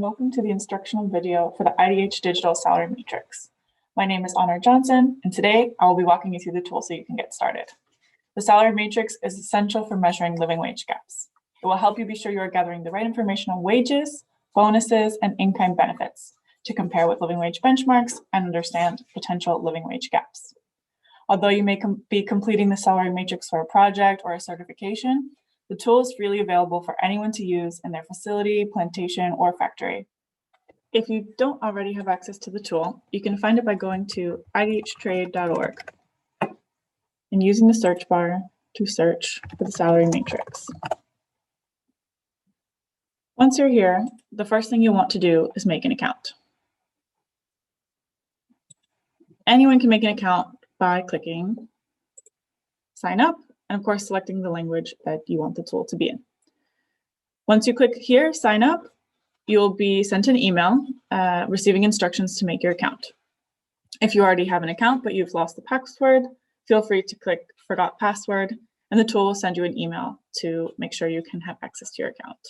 welcome to the instructional video for the IDH Digital Salary Matrix. My name is Honor Johnson, and today I will be walking you through the tool so you can get started. The salary matrix is essential for measuring living wage gaps. It will help you be sure you are gathering the right information on wages, bonuses, and in-kind benefits to compare with living wage benchmarks and understand potential living wage gaps. Although you may be completing the salary matrix for a project or a certification, the tool is freely available for anyone to use in their facility, plantation, or factory. If you don't already have access to the tool, you can find it by going to idhtrade.org and using the search bar to search for the salary matrix. Once you're here, the first thing you want to do is make an account. Anyone can make an account by clicking sign up, and of course, selecting the language that you want the tool to be in. Once you click here, sign up, you'll be sent an email receiving instructions to make your account. If you already have an account, but you've lost the password, feel free to click forgot password, and the tool will send you an email to make sure you can have access to your account.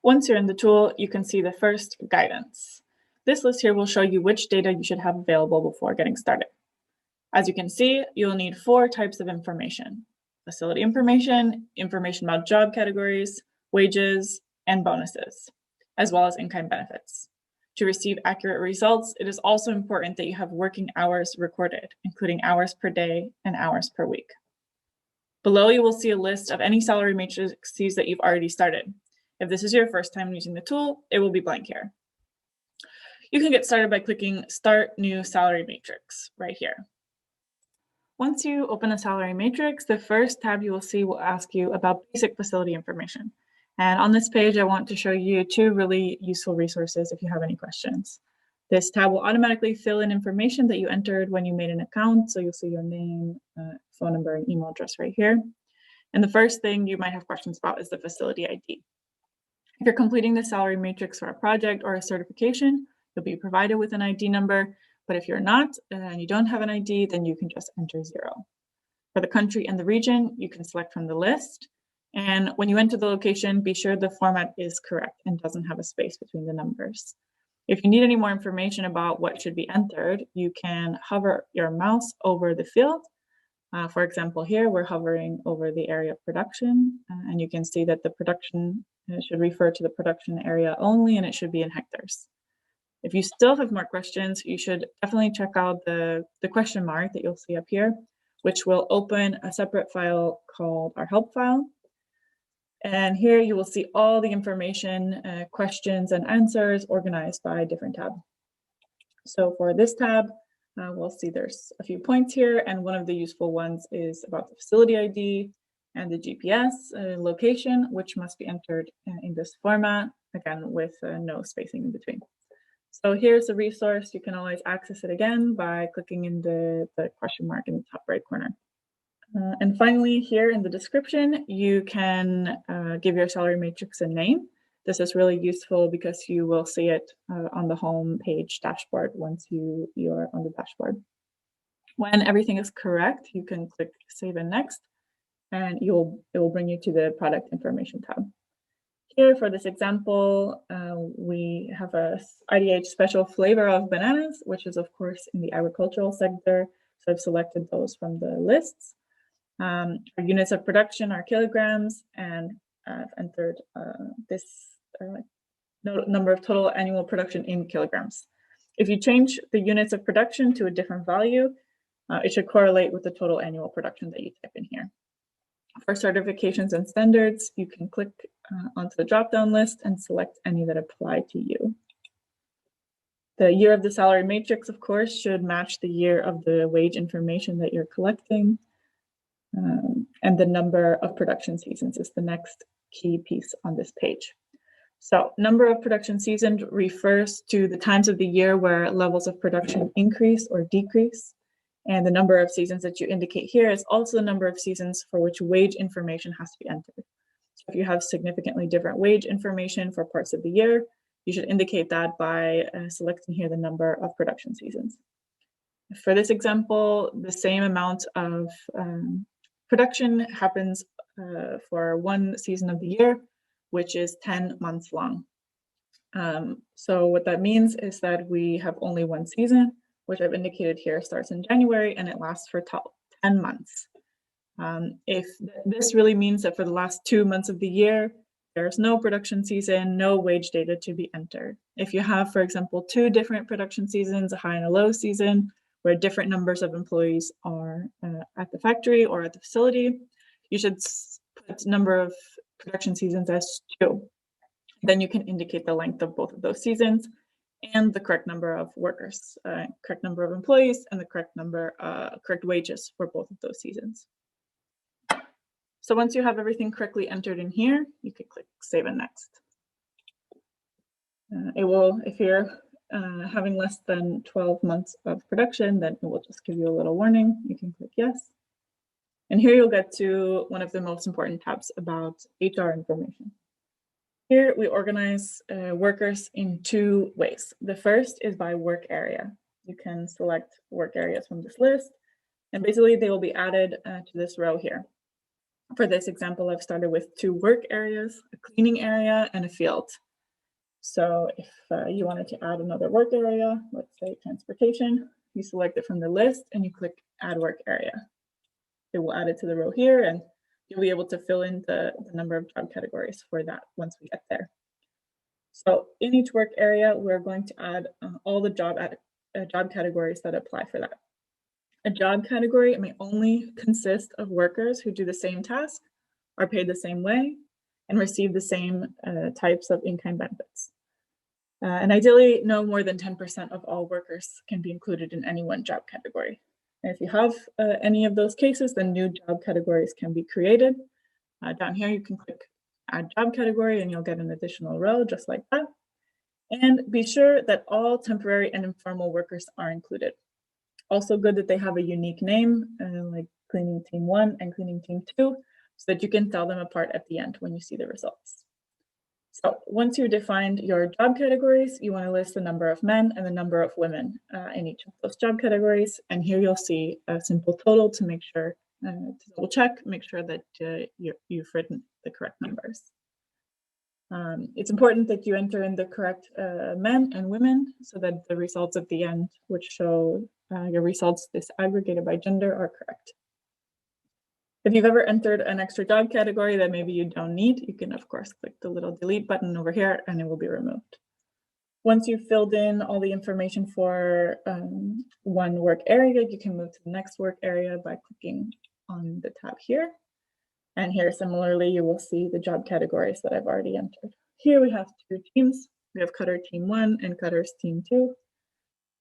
Once you're in the tool, you can see the first guidance. This list here will show you which data you should have available before getting started. As you can see, you'll need 4 types of information: facility information, information about job categories, wages, and bonuses, as well as in-kind benefits. To receive accurate results, it is also important that you have working hours recorded, including hours per day and hours per week. Below, you will see a list of any salary matrices that you've already started. If this is your first time using the tool, it will be blank here. You can get started by clicking Start New Salary Matrix right here. Once you open a salary matrix, the first tab you will see will ask you about basic facility information. And on this page, I want to show you 2 really useful resources if you have any questions. This tab will automatically fill in information that you entered when you made an account. So you'll see your name, phone number, and email address right here. And the first thing you might have questions about is the facility ID. If you're completing the salary matrix for a project or a certification, you'll be provided with an ID number. But if you're not and you don't have an ID, then you can just enter 0. For the country and the region, you can select from the list. And when you enter the location, be sure the format is correct and doesn't have a space between the numbers. If you need any more information about what should be entered, you can hover your mouse over the field. For example, here we're hovering over the area of production, and you can see that the production should refer to the production area only, and it should be in hectares. If you still have more questions, you should definitely check out the question mark that you'll see up here, which will open a separate file called our help file. And here you will see all the information, questions and answers organized by a different tab. So for this tab, we'll see there's a few points here, and one of the useful ones is about the facility ID and the GPS location, which must be entered in this format, again, with no spacing in between. So here's a resource. You can always access it again by clicking in the question mark in the top right corner. And finally, here in the description, you can give your salary matrix a name. This is really useful because you will see it on the home page dashboard once you're on the dashboard. When everything is correct, you can click Save and Next, and it will bring you to the Product Information tab. Here for this example, we have a IDH special flavor of bananas, which is of course in the agricultural sector. So I've selected those from the lists. Our units of production are kilograms, and I've entered this number of total annual production in kilograms. If you change the units of production to a different value, it should correlate with the total annual production that you type in here. For certifications and standards, you can click onto the drop-down list and select any that apply to you. The year of the salary matrix, of course, should match the year of the wage information that you're collecting. And the number of production seasons is the next key piece on this page. So number of production seasons refers to the times of the year where levels of production increase or decrease. And the number of seasons that you indicate here is also the number of seasons for which wage information has to be entered. So if you have significantly different wage information for parts of the year, you should indicate that by selecting here the number of production seasons. For this example, the same amount of production happens for one season of the year, which is 10 months long. So what that means is that we have only one season, which I've indicated here starts in January and it lasts for 10 months. If this really means that for the last 2 months of the year, there's no production season, no wage data to be entered. If you have, for example, 2 different production seasons, a high and a low season, where different numbers of employees are at the factory or at the facility, you should put number of production seasons as 2. Then you can indicate the length of both of those seasons and the correct number of workers, correct number of employees, and the correct wages for both of those seasons. So once you have everything correctly entered in here, you can click Save and Next. It will, if you're having less than 12 months of production, then it will just give you a little warning. You can click Yes. And here you'll get to one of the most important tabs about HR information. Here we organize workers in 2 ways. The first is by work area. You can select work areas from this list, and basically they will be added to this row here. For this example, I've started with 2 work areas, a cleaning area, and a field. So if you wanted to add another work area, let's say transportation, you select it from the list and you click Add Work Area. It will add it to the row here, and you'll be able to fill in the number of job categories for that once we get there. So in each work area, we're going to add all the job categories that apply for that. A job category may only consist of workers who do the same task, are paid the same way, and receive the same types of in-kind benefits. And ideally, no more than 10% of all workers can be included in any one job category. And if you have any of those cases, then new job categories can be created. Down here, you can click Add Job Category, and you'll get an additional row just like that. And be sure that all temporary and informal workers are included. Also good that they have a unique name, like Cleaning Team 1 and Cleaning Team 2, so that you can tell them apart at the end when you see the results. So once you defined your job categories, you want to list the number of men and the number of women in each of those job categories. And here you'll see a simple total to make sure, to double check, make sure that you've written the correct numbers. It's important that you enter in the correct men and women so that the results at the end, which show your results disaggregated by gender, are correct. If you've ever entered an extra job category that maybe you don't need, you can of course click the little delete button over here and it will be removed. Once you've filled in all the information for one work area, you can move to the next work area by clicking on the tab here. And here, similarly, you will see the job categories that I've already entered. Here we have 2 teams. We have Cutter Team 1 and Cutters Team 2.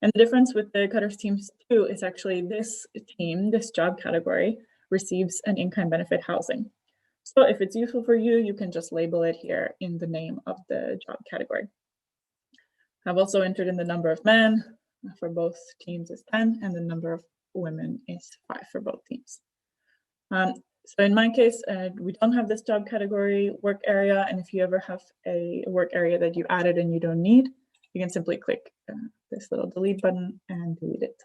And the difference with the Cutters Team 2 is actually this team, this job category, receives an in-kind benefit housing. So if it's useful for you, you can just label it here in the name of the job category. I've also entered in the number of men for both teams is 10, and the number of women is 5 for both teams. So in my case, we don't have this job category work area, and if you ever have a work area that you added and you don't need, you can simply click this little delete button and delete it.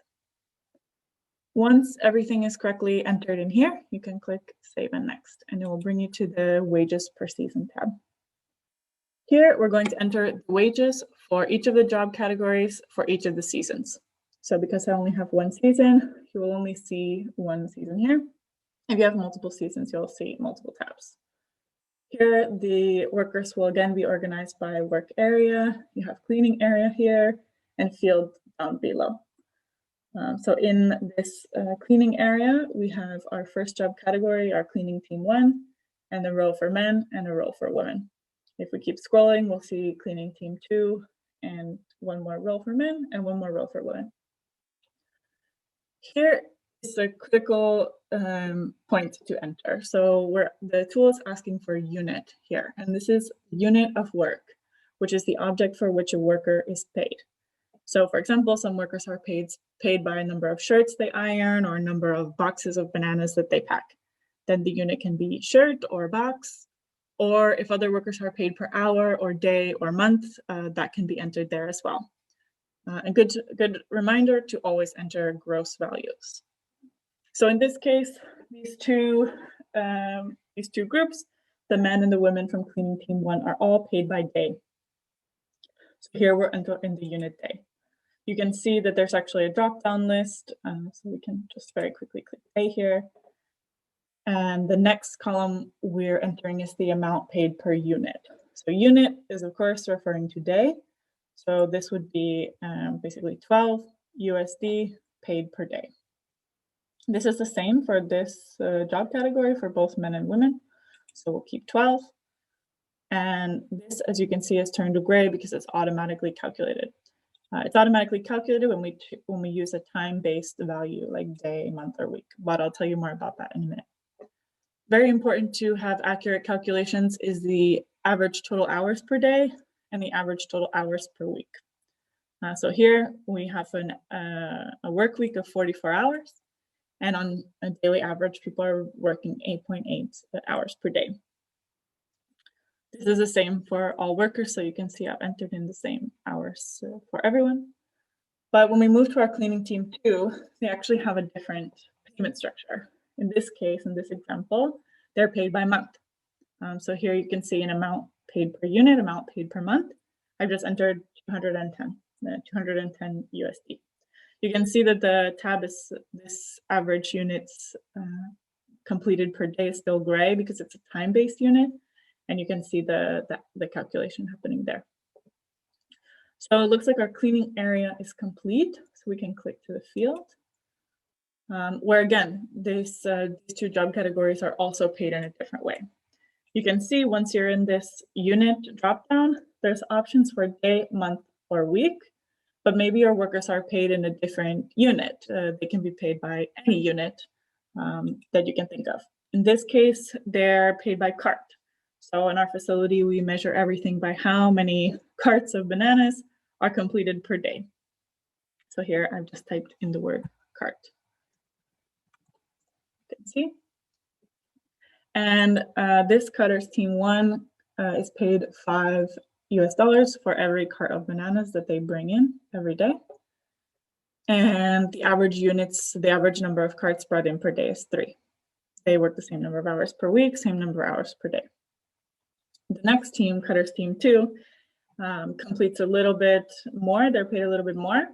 Once everything is correctly entered in here, you can click Save and Next, and it will bring you to the Wages per Season tab. Here, we're going to enter the wages for each of the job categories for each of the seasons. So because I only have one season, you will only see one season here. If you have multiple seasons, you'll see multiple tabs. Here, the workers will again be organized by work area. You have cleaning area here and field down below. So in this cleaning area, we have our first job category, our Cleaning Team 1, and a row for men and a row for women. If we keep scrolling, we'll see Cleaning Team 2 and one more row for men and one more row for women. Here is a critical point to enter. So the tool is asking for unit here, and this is unit of work, which is the object for which a worker is paid. So for example, some workers are paid by a number of shirts they iron or a number of boxes of bananas that they pack. Then the unit can be shirt or box, or if other workers are paid per hour or day or month, that can be entered there as well. A good reminder to always enter gross values. So in this case, these two groups, the men and the women from Cleaning Team 1, are all paid by day. So here we're in the unit day. You can see that there's actually a drop-down list, so we can just very quickly click day here. And the next column we're entering is the amount paid per unit. So unit is, of course, referring to day. So this would be basically 12 USD paid per day. This is the same for this job category for both men and women. So we'll keep 12. And this, as you can see, is turned to gray because it's automatically calculated. It's automatically calculated when we use a time-based value like day, month, or week. But I'll tell you more about that in a minute. Very important to have accurate calculations is the average total hours per day and the average total hours per week. So here we have a work week of 44 hours, and on a daily average, people are working 8.8 hours per day. This is the same for all workers, so you can see I've entered in the same hours for everyone. But when we move to our cleaning team 2, they actually have a different payment structure. In this case, in this example, they're paid by month. So here you can see an amount paid per unit, amount paid per month. I've just entered 210 USD. You can see that the tab is this average units completed per day is still gray because it's a time-based unit, and you can see the calculation happening there. So it looks like our cleaning area is complete, so we can click to the field. Where again, these two job categories are also paid in a different way. You can see once you're in this unit dropdown, there's options for day, month, or week, but maybe your workers are paid in a different unit. They can be paid by any unit that you can think of. In this case, they're paid by cart. So in our facility, we measure everything by how many carts of bananas are completed per day. So here I've just typed in the word cart. You can see. And this cutters team 1 is paid $5 for every cart of bananas that they bring in every day. And the average units, the average number of carts brought in per day is 3. They work the same number of hours per week, same number of hours per day. The next team, cutters team 2, completes a little bit more. They're paid a little bit more,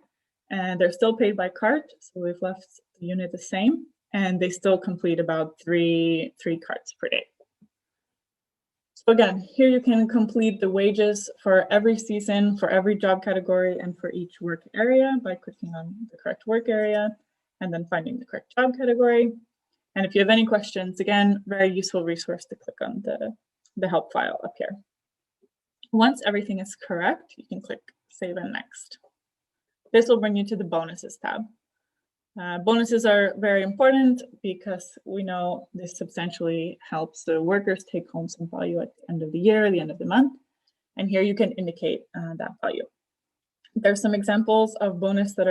and they're still paid by cart. So we've left the unit the same, and they still complete about three carts per day. So again, here you can complete the wages for every season, for every job category, and for each work area by clicking on the correct work area and then finding the correct job category. And if you have any questions, again, very useful resource to click on the help file up here. Once everything is correct, you can click Save and Next. This will bring you to the Bonuses tab. Bonuses are very important because we know this substantially helps the workers take home some value at the end of the year, the end of the month. And here you can indicate that value. There's some examples of bonuses that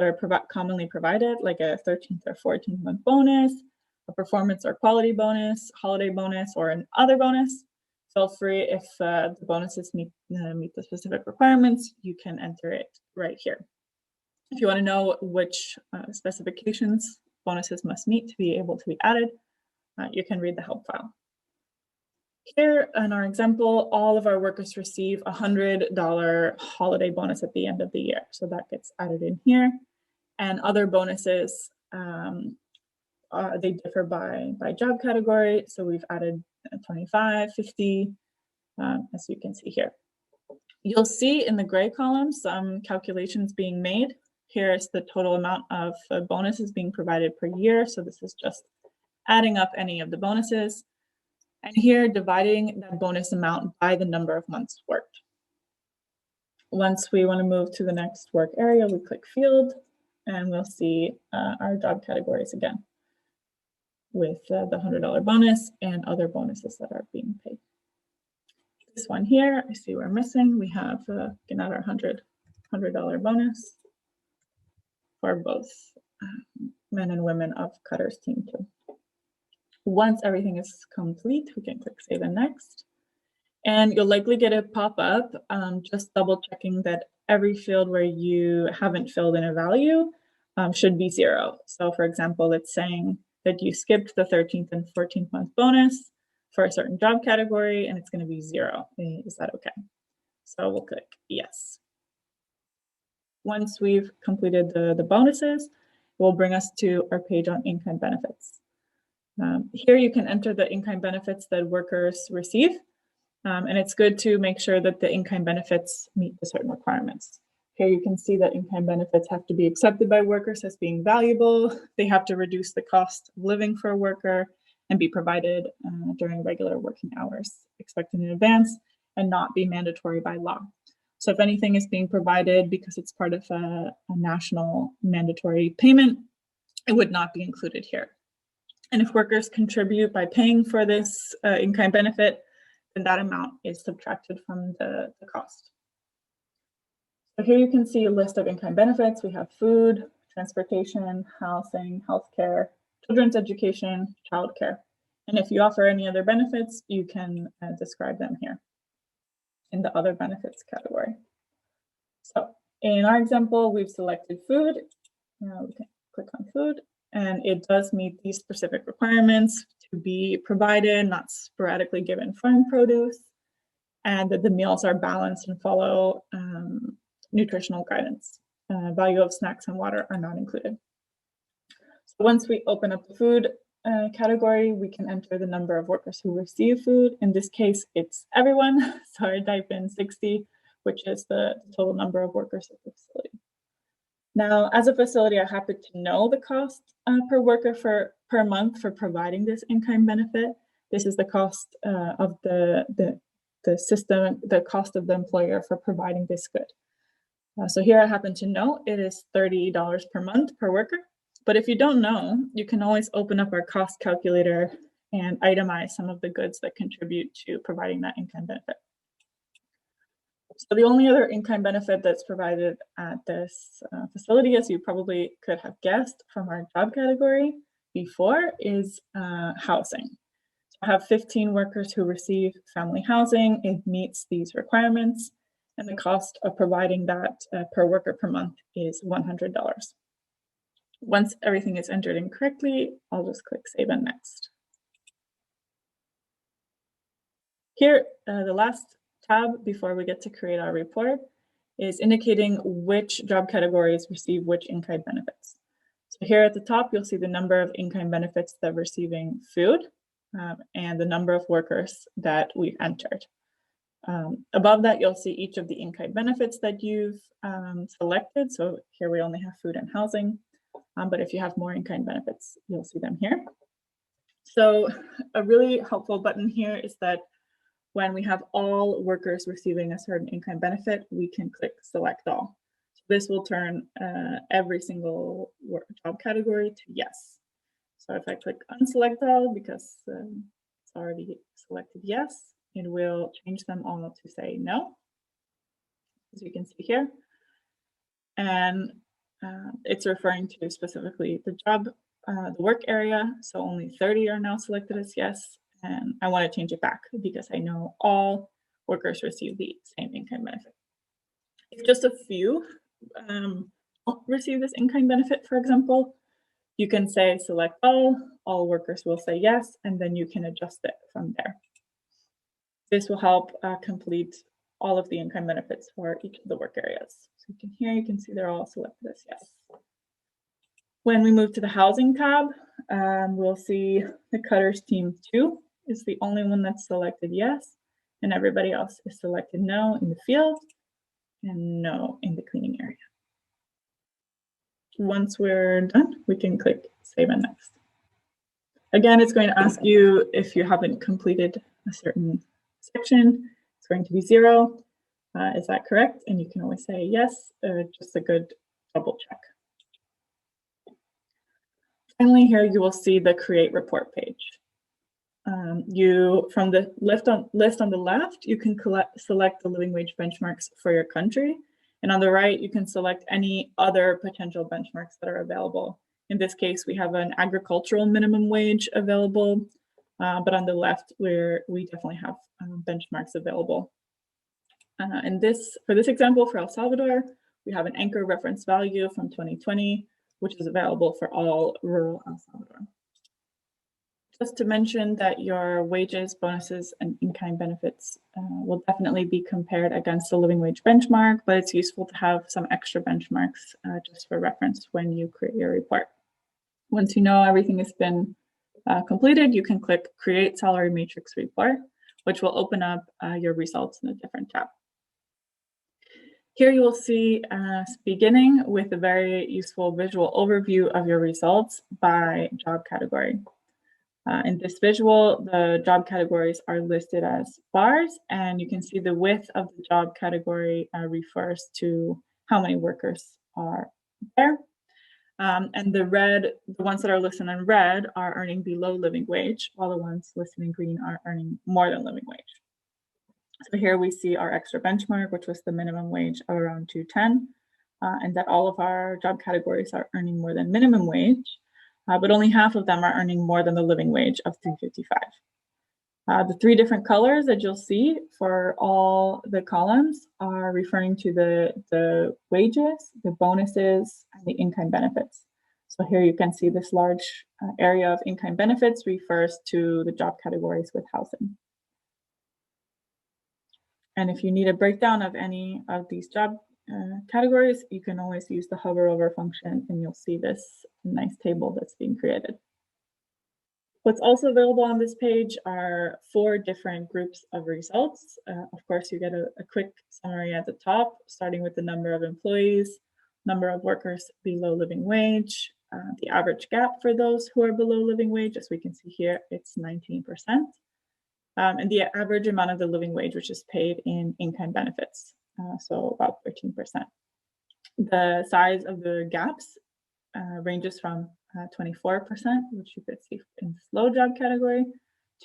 are commonly provided, like a 13th or 14th month bonus, a performance or quality bonus, holiday bonus, or an other bonus. Feel free, if the bonuses meet the specific requirements, you can enter it right here. If you want to know which specifications bonuses must meet to be able to be added, you can read the help file. Here in our example, all of our workers receive a $100 holiday bonus at the end of the year. So that gets added in here. And other bonuses, they differ by job category. So we've added 25, 50, as you can see here. You'll see in the gray column some calculations being made. Here's the total amount of bonuses being provided per year. So this is just adding up any of the bonuses. And here, dividing that bonus amount by the number of months worked. Once we want to move to the next work area, we click Field, and we'll see our job categories again with the $100 bonus and other bonuses that are being paid. This one here, I see we're missing. We have another $100 bonus for both men and women of Cutters Team 2. Once everything is complete, we can click Save and Next. And you'll likely get a pop-up just double checking that every field where you haven't filled in a value should be 0. So for example, it's saying that you skipped the 13th and 14th month bonus for a certain job category and it's going to be 0. Is that okay? So we'll click yes. Once we've completed the bonuses, it will bring us to our page on in-kind benefits. Here you can enter the in-kind benefits that workers receive, and it's good to make sure that the in-kind benefits meet the certain requirements. Here you can see that in-kind benefits have to be accepted by workers as being valuable. They have to reduce the cost of living for a worker and be provided during regular working hours expected in advance and not be mandatory by law. So if anything is being provided because it's part of a national mandatory payment, it would not be included here. And if workers contribute by paying for this in-kind benefit, then that amount is subtracted from the cost. So here you can see a list of in-kind benefits. We have food, transportation, housing, healthcare, children's education, childcare. And if you offer any other benefits, you can describe them here in the other benefits category. So in our example, we've selected food. Now we can click on food, and it does meet these specific requirements to be provided, not sporadically given farm produce, and that the meals are balanced and follow nutritional guidance. Value of snacks and water are not included. So once we open up the food category, we can enter the number of workers who receive food. In this case, it's everyone. So I type in 60, which is the total number of workers at the facility. Now, as a facility, I happen to know the cost per worker per month for providing this in-kind benefit. This is the cost of the system, the cost of the employer for providing this good. So here I happen to know it is $30 per month per worker. But if you don't know, you can always open up our cost calculator and itemize some of the goods that contribute to providing that in-kind benefit. So the only other in-kind benefit that's provided at this facility, as you probably could have guessed from our job category before, is housing. So I have 15 workers who receive family housing. It meets these requirements, and the cost of providing that per worker per month is $100. Once everything is entered in correctly, I'll just click Save and Next. Here, the last tab before we get to create our report is indicating which job categories receive which in-kind benefits. So here at the top, you'll see the number of in-kind benefits that are receiving food and the number of workers that we've entered. Above that, you'll see each of the in-kind benefits that you've selected. So here we only have food and housing, but if you have more in-kind benefits, you'll see them here. So a really helpful button here is that when we have all workers receiving a certain in-kind benefit, we can click Select All. So this will turn every single job category to yes. So if I click Unselect All, because it's already selected yes, it will change them all to say no, as you can see here. And it's referring to specifically the job, the work area. So only 30 are now selected as yes. And I want to change it back because I know all workers receive the same in-kind benefit. If just a few don't receive this in-kind benefit, for example, you can say select all workers will say yes, and then you can adjust it from there. This will help complete all of the in-kind benefits for each of the work areas. So you can see they're all selected as yes. When we move to the housing tab, we'll see the Cutters Team 2 is the only one that's selected yes, and everybody else is selected no in the field and no in the cleaning area. Once we're done, we can click Save and Next. Again, it's going to ask you if you haven't completed a certain section. It's going to be 0. Is that correct? And you can always say yes, just a good double check. Finally, here you will see the Create Report page. From the list on the left, you can select the living wage benchmarks for your country. And on the right, you can select any other potential benchmarks that are available. In this case, we have an agricultural minimum wage available, but on the left, we definitely have benchmarks available. For this example, for El Salvador, we have an anchor reference value from 2020, which is available for all rural El Salvador. Just to mention that your wages, bonuses, and in-kind benefits will definitely be compared against the living wage benchmark, but it's useful to have some extra benchmarks just for reference when you create your report. Once you know everything has been completed, you can click Create Salary Matrix Report, which will open up your results in a different tab. Here you will see beginning with a very useful visual overview of your results by job category. In this visual, the job categories are listed as bars, and you can see the width of the job category refers to how many workers are there. And the ones that are listed in red are earning below living wage, while the ones listed in green are earning more than living wage. So here we see our extra benchmark, which was the minimum wage of around $210, and that all of our job categories are earning more than minimum wage. But only half of them are earning more than the living wage of $355. The three different colors that you'll see for all the columns are referring to the wages, the bonuses, and the in-kind benefits. So here you can see this large area of in-kind benefits refers to the job categories with housing. And if you need a breakdown of any of these job categories, you can always use the hover over function and you'll see this nice table that's being created. What's also available on this page are 4 different groups of results. Of course, you get a quick summary at the top, starting with the number of employees, number of workers below living wage, the average gap for those who are below living wage. As we can see here, it's 19%. And the average amount of the living wage, which is paid in in-kind benefits. So about 13%. The size of the gaps ranges from 24%, which you could see in this low job category,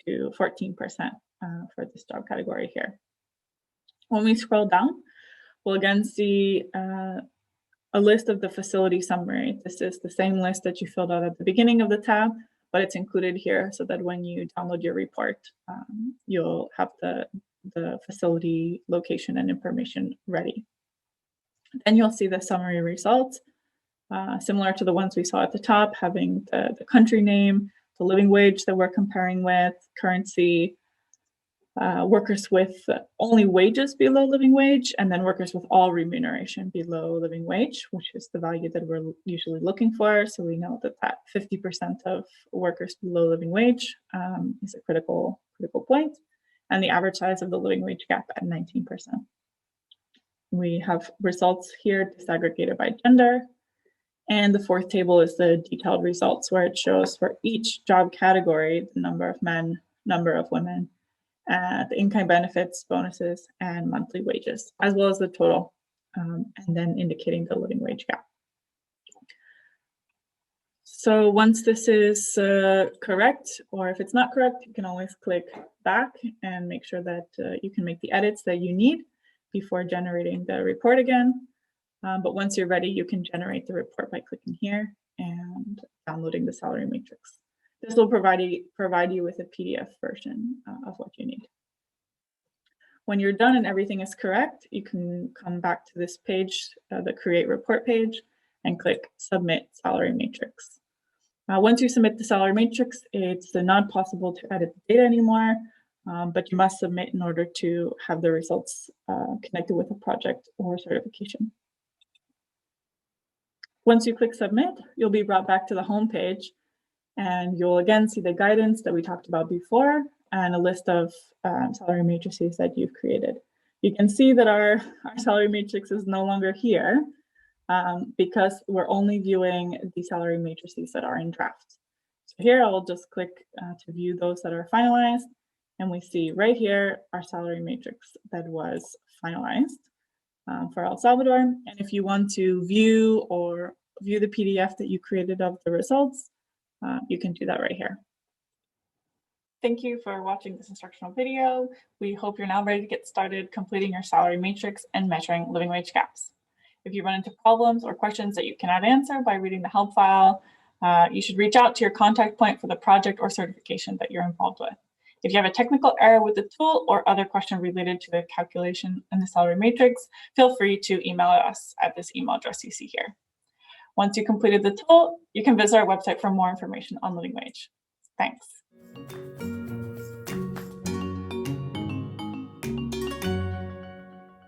to 14% for this job category here. When we scroll down, we'll again see a list of the facility summary. This is the same list that you filled out at the beginning of the tab, but it's included here so that when you download your report, you'll have the facility location and information ready. Then you'll see the summary results, similar to the ones we saw at the top, having the country name, the living wage that we're comparing with, currency, workers with only wages below living wage, and then workers with all remuneration below living wage, which is the value that we're usually looking for. So we know that 50% of workers below living wage is a critical point, and the average size of the living wage gap at 19%. We have results here disaggregated by gender. And the fourth table is the detailed results, where it shows for each job category, the number of men, number of women, the in-kind benefits, bonuses, and monthly wages, as well as the total, and then indicating the living wage gap. So once this is correct, or if it's not correct, you can always click back and make sure that you can make the edits that you need before generating the report again. But once you're ready, you can generate the report by clicking here and downloading the salary matrix. This will provide you with a PDF version of what you need. When you're done and everything is correct, you can come back to this page, the Create Report page, and click Submit Salary Matrix. Once you submit the salary matrix, it's not possible to edit the data anymore, but you must submit in order to have the results connected with a project or certification. Once you click Submit, you'll be brought back to the home page, and you'll again see the guidance that we talked about before and a list of salary matrices that you've created. You can see that our salary matrix is no longer here because we're only viewing the salary matrices that are in draft. So here I'll just click to view those that are finalized, and we see right here our salary matrix that was finalized for El Salvador. And if you want to view the PDF that you created of the results, you can do that right here. Thank you for watching this instructional video. We hope you're now ready to get started completing your salary matrix and measuring living wage gaps. If you run into problems or questions that you cannot answer by reading the help file, you should reach out to your contact point for the project or certification that you're involved with. If you have a technical error with the tool or other question related to the calculation in the salary matrix, feel free to email us at this email address you see here. Once you completed the tool, you can visit our website for more information on living wage. Thanks.